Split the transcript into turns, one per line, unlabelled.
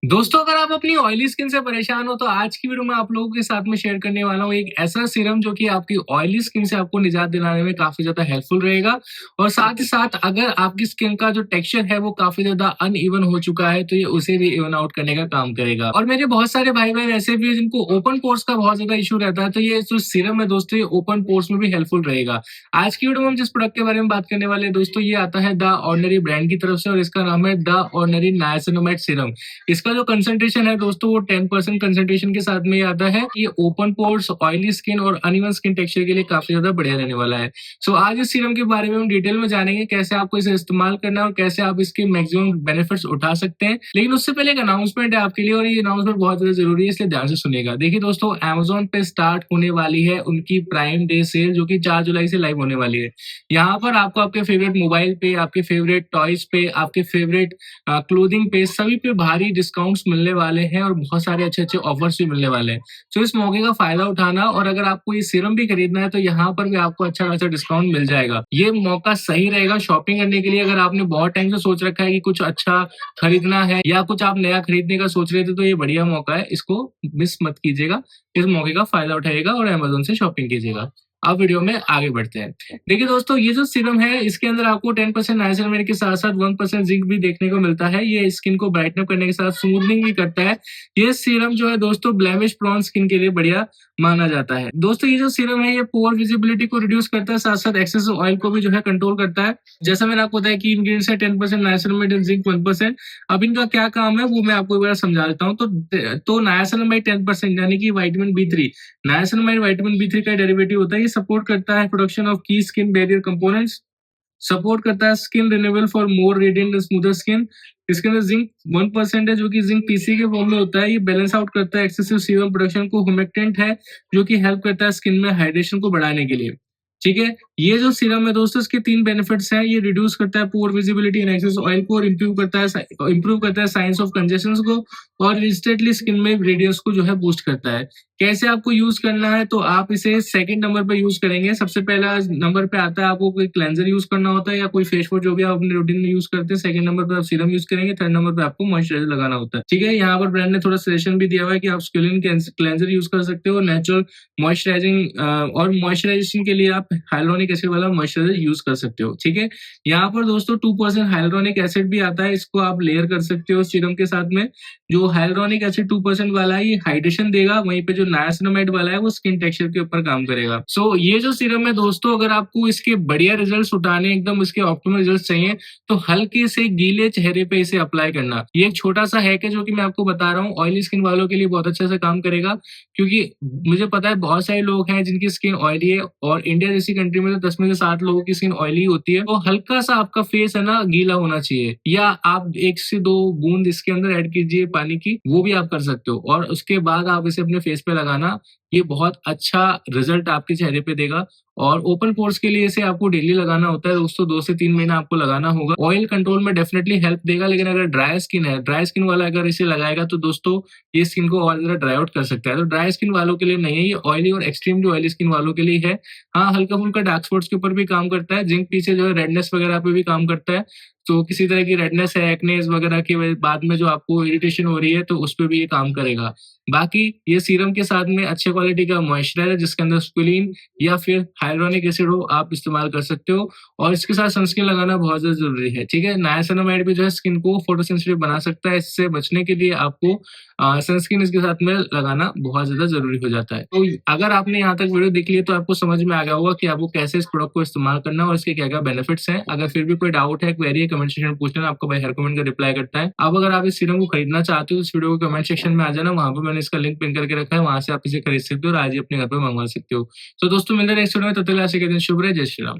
दोस्तों, अगर आप अपनी ऑयली स्किन से परेशान हो तो आज की वीडियो में आप लोगों के साथ में शेयर करने वाला हूँ एक ऐसा सीरम जो कि आपकी ऑयली स्किन से आपको निजात दिलाने में काफी ज्यादा हेल्पफुल रहेगा। और साथ ही साथ अगर आपकी स्किन का जो टेक्सचर है वो काफी ज्यादा अनइवन हो चुका है तो ये उसे भी इवन आउट करने का काम करेगा। और मेरे बहुत सारे भाई बहन ऐसे भी हैं जिनको ओपन पोर्स का बहुत ज्यादा इशू रहता है, तो ये जो सीरम है दोस्तों ये ओपन पोर्स में भी हेल्पफुल रहेगा। आज की वीडियो में हम जिस प्रोडक्ट के बारे में बात करने वाले हैं दोस्तों, ये आता है द ऑर्डिनरी ब्रांड की तरफ से और इसका नाम है द ऑर्डिनरी नाइसिनामाइड सीरम। इसका जो कंसंट्रेशन है दोस्तों वो 10% कंसंट्रेशन के साथ में ही आता है। ये ओपन पोर्स, ऑयली स्किन और अनइवन स्किन टेक्सचर के लिए काफी ज्यादा बढ़िया रहने वाला है। सो आज इस सीरम के बारे में हम डिटेल में जानेंगे कैसे आपको इसे इस्तेमाल करना है और कैसे आप इसके मैक्सिमम बेनिफिट्स उठा सकते हैं। लेकिन उससे पहले एक अनाउंसमेंट है आपके लिए और ये अनाउंसमेंट बहुत ज्यादा जरूरी है, इसलिए ध्यान से सुनिएगा। देखिए दोस्तों, Amazon पे स्टार्ट होने वाली है उनकी प्राइम डे सेल जो कि 4 जुलाई से लाइव होने वाली है। यहाँ पर आपको आपके फेवरेट मोबाइल पे, आपके फेवरेट टॉयज पे, आपके फेवरेट क्लोथिंग पे, सभी पे भारी डिस्काउंट्स मिलने वाले हैं और बहुत सारे अच्छे-अच्छे ऑफर्स भी मिलने वाले हैं। तो इस मौके का फायदा उठाना, और अगर आपको ये सीरम भी खरीदना है तो यहाँ पर भी आपको अच्छा खासा डिस्काउंट मिल जाएगा। ये मौका सही रहेगा शॉपिंग करने के लिए। अगर आपने बहुत टाइम से सोच रखा है कि कुछ अच्छा खरीदना है या कुछ आप नया खरीदने का सोच रहे थे, तो ये बढ़िया मौका है, इसको मिस मत कीजिएगा। इस मौके का फायदा उठाइएगा और अमेज़न से शॉपिंग कीजिएगा। अब वीडियो में आगे बढ़ते हैं। देखिए दोस्तों, ये जो सीरम है इसके अंदर आपको 10% नाइसिनामाइड के साथ-साथ 1% जिंक भी देखने को मिलता है। ये स्किन को ब्राइटन अप करने के साथ स्मूथनिंग भी करता है। ये सीरम जो है दोस्तों ब्लेमिश प्रोन स्किन के लिए बढ़िया माना जाता है। दोस्तों, ये जो सीरम है ये पोर विजिबिलिटी को रिड्यूस करता है, साथ-साथ एक्सेसिव ऑयल को भी जो है कंट्रोल करता है। जैसा मैंने आपको बताया कि इंग्रेडिएंट्स है 10% नाइसिनामाइड एंड जिंक 1%। अब इनका क्या काम है वो मैं आपको एक बार समझा देता हूँ। तो नाइसिनामाइड 10% यानी कि vitamin B3. Niacinamide vitamin B3 का डेरिवेटिव होता है। ये सपोर्ट करता है प्रोडक्शन ऑफ की स्किन बैरियर कंपोनेंट्स, सपोर्ट करता है skin renewal for more radiant and smoother skin. इसके अंदर जिंक 1% है जो कि जिंक पीसी के फॉर्म में होता है। ये बैलेंस आउट करता है एक्सेसिव सीरम प्रोडक्शन को। हुमेक्टेंट है जो कि हेल्प करता है स्किन में हाइड्रेशन को बढ़ाने के लिए। ठीक है, ये जो सीरम है दोस्तों इसके 3 बेनिफिट्स हैं। ये रिड्यूस करता है पोर विजिबिलिटी एंड एक्सेस ऑयल को, और इंप्रूव करता है साइंस ऑफ कंजेशन को, और इंस्टेंटली स्किन में रेडियंस को जो है बूस्ट करता है। कैसे आपको यूज करना है, तो आप इसे सेकंड नंबर पे यूज करेंगे। सबसे पहला नंबर पे आता है आपको कोई क्लेंजर यूज करना होता है या कोई फेस वॉश जो भी आप अपने रूटीन में यूज करते हैं। सेकंड नंबर पे आप सीरम यूज करेंगे। थर्ड नंबर पे आपको मॉइस्चराइजर लगाना होता है। ठीक है, यहाँ पर ब्रांड ने थोड़ा सजेशन भी दिया हुआ है कि आप स्किन क्लेंजर यूज कर सकते हो, नेचुरल मॉइस्चराइजिंग और मॉइस्चराइजेशन के लिए आप हाइलोनिक एसिड वाला मॉइस्चराइजर यूज कर सकते हो। ठीक है, यहाँ पर दोस्तों 2% हाइलोनिक एसिड भी आता है, इसको आप लेयर कर सकते हो सीरम के साथ में। जो हाइलोनिक एसिड 2% वाला है ये हाइड्रेशन देगा, वहीं पे जो नाइसिनामाइड वाला है वो स्किन टेक्सचर के ऊपर काम करेगा। सो ये जो सीरम है दोस्तों, अगर आपको इसके बढ़िया रिजल्ट्स उठाने, एकदम इसके ऑप्टिमल रिजल्ट्स चाहिए, तो हल्के से गीले चेहरे पे इसे अप्लाई करना। ये एक छोटा सा हैक है जो कि मैं आपको बता रहा हूँ, ऑयली स्किन वालों के लिए बहुत अच्छे से काम करेगा। क्योंकि मुझे पता है बहुत सारे लोग हैं जिनकी स्किन ऑयली है, और इंडिया जैसी कंट्री में तो 10 में से 7 लोगों की स्किन ऑयली होती है। तो हल्का सा आपका फेस है ना गीला होना चाहिए, या आप 1 से 2 बूंद इसके अंदर ऐड कीजिए पानी की, वो भी आप कर सकते हो, और उसके बाद आप इसे अपने फेस पे लगाना। ये बहुत अच्छा रिजल्ट आपके चेहरे पे देगा। और ओपन पोर्स के लिए इसे आपको डेली लगाना होता है दोस्तों, 2 से 3 महीना आपको लगाना होगा। ऑयल कंट्रोल में डेफिनेटली हेल्प देगा, लेकिन अगर ड्राई स्किन है, ड्राई स्किन वाला अगर इसे लगाएगा तो दोस्तों ये स्किन को और ज्यादा ड्राई आउट कर सकता है। तो ड्राई स्किन वालों के लिए नहीं है, ये ऑयली और एक्सट्रीमली ऑयली स्किन वालों के लिए है। हाँ, हल्का फुल्का डार्क स्पॉट्स के ऊपर भी काम करता है। जिंक पीछे जो है रेडनेस वगैरह पे भी काम करता है। तो किसी तरह की रेडनेस है, एक्नेस वगैरह के बाद में जो आपको इरिटेशन हो रही है, तो उस पे भी ये काम करेगा। बाकी ये सीरम के साथ में अच्छे क्वालिटी का मॉइस्चराइजर जिसके अंदर स्क्विलीन या फिर हाइलोनिक एसिड हो आप इस्तेमाल कर सकते हो, और इसके साथ सनस्क्रीन लगाना बहुत ज्यादा जरूरी है। ठीक है, नाइसिनामाइड भी जो है स्किन को फोटोसेंसिटिव बना सकता है। इससे बचने के लिए आपको सनस्क्रीन इसके साथ में लगाना बहुत ज्यादा जरूरी हो जाता है। तो अगर आपने यहाँ तक वीडियो देख ली तो आपको समझ में आ गया होगा कि आपको कैसे इस प्रोडक्ट को इस्तेमाल करना है और इसके क्या क्या बेनिफिट्स हैं। अगर फिर भी कोई डाउट है, क्वेरी है, कमेंट सेक्शन में पूछ लेना, आपका भाई हर कमेंट का रिप्लाई करता है। अब अगर आप इस सीरम को खरीदना चाहते हो तो इस वीडियो को कमेंट सेक्शन में आ जाना, वहां पर मैंने इसका लिंक पिन करके रखा है, वहां से आप इसे खरीद सकते हो और आज ही अपने घर पर मंगवा सकते हो। तो दोस्तों मिलते हैं नेक्स्ट वीडियो में, तब तक के लिए शुभ रहे। जय श्री राम।